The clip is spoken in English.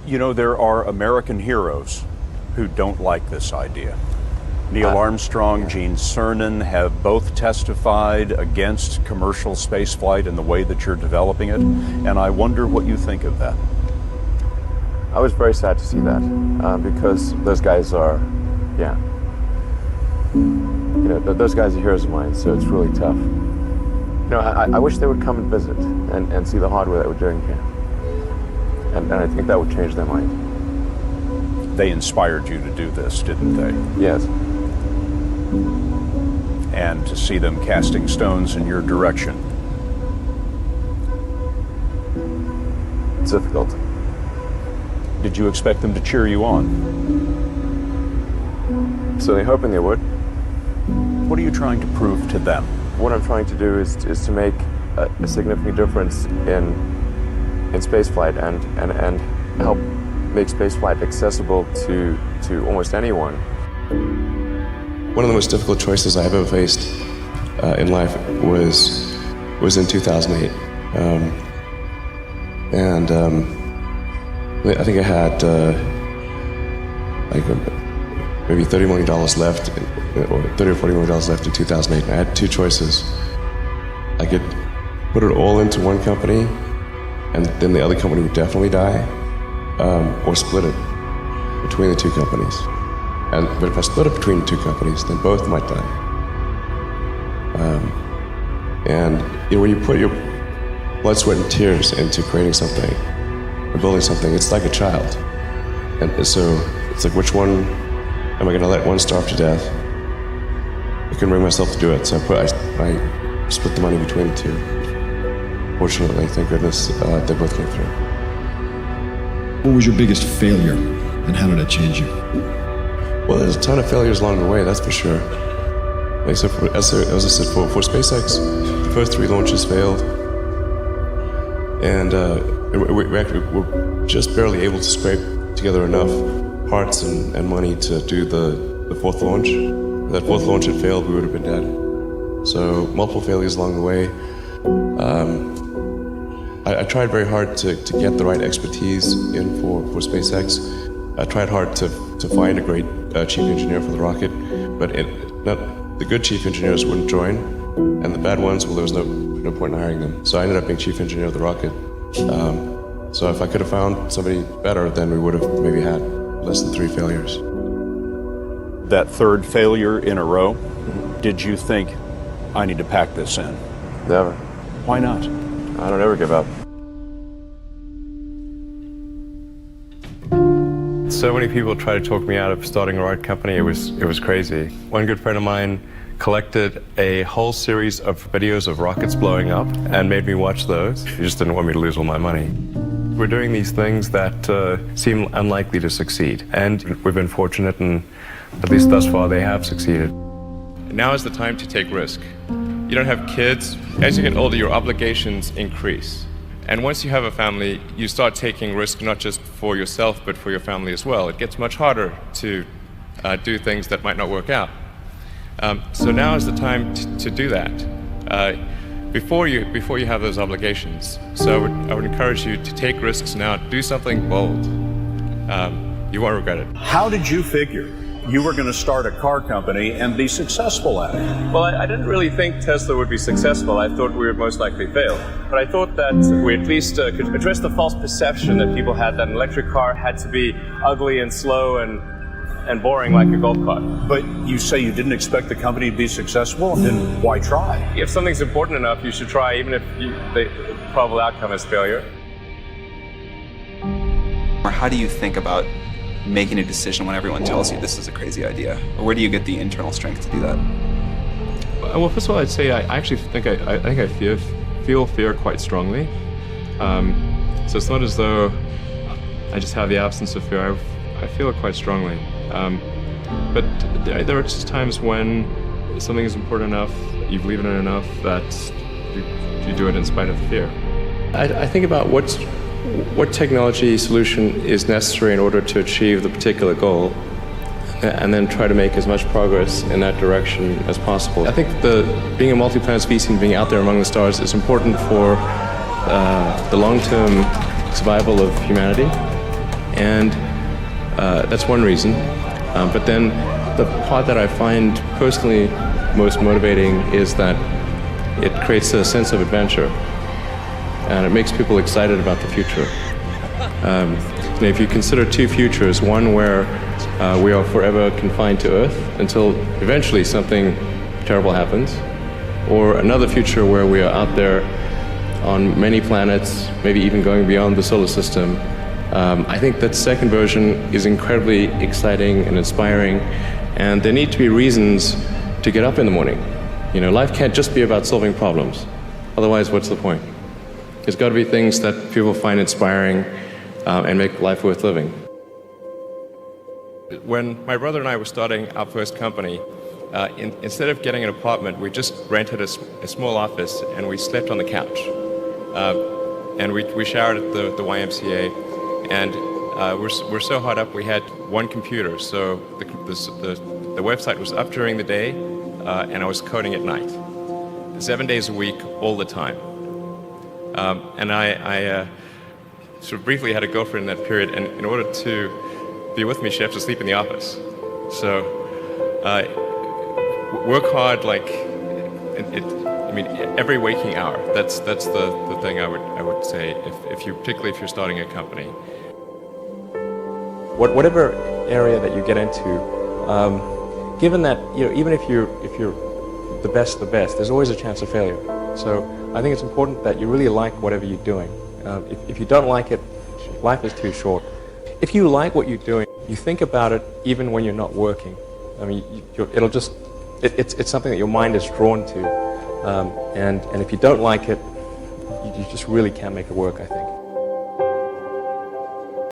You know, there are American heroes who don't like this idea. Neil Armstrong, Gene Cernan have both testified against commercial spaceflight in the way that you're developing it, and I wonder what you think of that. I was very sad to see that, because those guys are, those guys are heroes of mine, so it's really tough. I wish they would come and visit and see the hardware that we're doing here. And I think that would change their mind. They inspired you to do this, didn't they? Yes. And to see them casting stones in your direction. It's difficult. Did you expect them to cheer you on? Certainly hoping they would. What are you trying to prove to them? What I'm trying to do is to make a significant difference in spaceflight and help make spaceflight accessible to almost anyone. One of the most difficult choices I've ever faced in life was in 2008. I think I had maybe $30 million left, or $30 or $40 million left in 2008. And I had two choices. I could put it all into one company, and then the other company would definitely die, or split it between the two companies. But if I split it between the two companies, then both might die. When you put your blood, sweat, and tears into creating something, or building something, it's like a child. And so it's like, which one am I going to let one starve to death? I couldn't bring myself to do it, so I split the money between the two. Fortunately, thank goodness, they both came through. What was your biggest failure, and how did it change you? Well, there's a ton of failures along the way, that's for sure. As I said, for SpaceX, the first 3 launches failed. And we actually were just barely able to scrape together enough parts and money to do the 4th launch. If that 4th launch had failed, we would have been dead. So multiple failures along the way. I tried very hard to get the right expertise in for SpaceX. I tried hard to find a great chief engineer for the rocket, but the good chief engineers wouldn't join, and the bad ones, well, there was no point in hiring them. So I ended up being chief engineer of the rocket. So if I could have found somebody better, then we would have maybe had less than 3 failures. That 3rd failure in a row, did you think, I need to pack this in? Never. Why not? I don't ever give up. So many people tried to talk me out of starting a rocket company. It was crazy. One good friend of mine collected a whole series of videos of rockets blowing up and made me watch those. He just didn't want me to lose all my money. We're doing these things that seem unlikely to succeed, and we've been fortunate, and at least thus far they have succeeded. Now is the time to take risk. You don't have kids. As you get older, your obligations increase. And once you have a family, you start taking risk not just for yourself, but for your family as well. It gets much harder to do things that might not work out. So now is the time to do that before you have those obligations. So I would encourage you to take risks now. Do something bold. You won't regret it. How did you figure you were going to start a car company and be successful at it? Well, I didn't really think Tesla would be successful. I thought we would most likely fail. But I thought that we at least could address the false perception that people had that an electric car had to be ugly and slow and boring like a golf cart. But you say you didn't expect the company to be successful, then why try? If something's important enough, you should try, even if the probable outcome is failure. Or how do you think about making a decision when everyone tells you this is a crazy idea? Or where do you get the internal strength to do that? Well, first of all, I'd say I actually think I feel fear quite strongly. So it's not as though I just have the absence of fear. I feel it quite strongly. But there are just times when something is important enough, you believe in it enough, that you do it in spite of the fear. I think about what technology solution is necessary in order to achieve the particular goal, and then try to make as much progress in that direction as possible. I think being a multi-planet species and being out there among the stars is important for the long-term survival of humanity. And that's one reason. But then the part that I find personally most motivating is that it creates a sense of adventure, and it makes people excited about the future. If you consider two futures, one where we are forever confined to Earth until eventually something terrible happens, or another future where we are out there on many planets, maybe even going beyond the solar system, I think that second version is incredibly exciting and inspiring, and there need to be reasons to get up in the morning. You know, life can't just be about solving problems. Otherwise, what's the point? There's got to be things that people find inspiring and make life worth living. When my brother and I were starting our first company, instead of getting an apartment, we just rented a small office and we slept on the couch. And we showered at the YMCA, and we're so hot up we had one computer, so the website was up during the day, and I was coding at night, 7 days a week, all the time. And I sort of briefly had a girlfriend in that period, and in order to be with me, she had to sleep in the office. So work hard, like every waking hour. That's the thing I would say particularly if you're starting a company. Whatever area that you get into, given that even if you're the best, there's always a chance of failure. So I think it's important that you really like whatever you're doing. If you don't like it, life is too short. If you like what you're doing, you think about it even when you're not working. I mean, it's something that your mind is drawn to. And if you don't like it, you just really can't make it work, I think.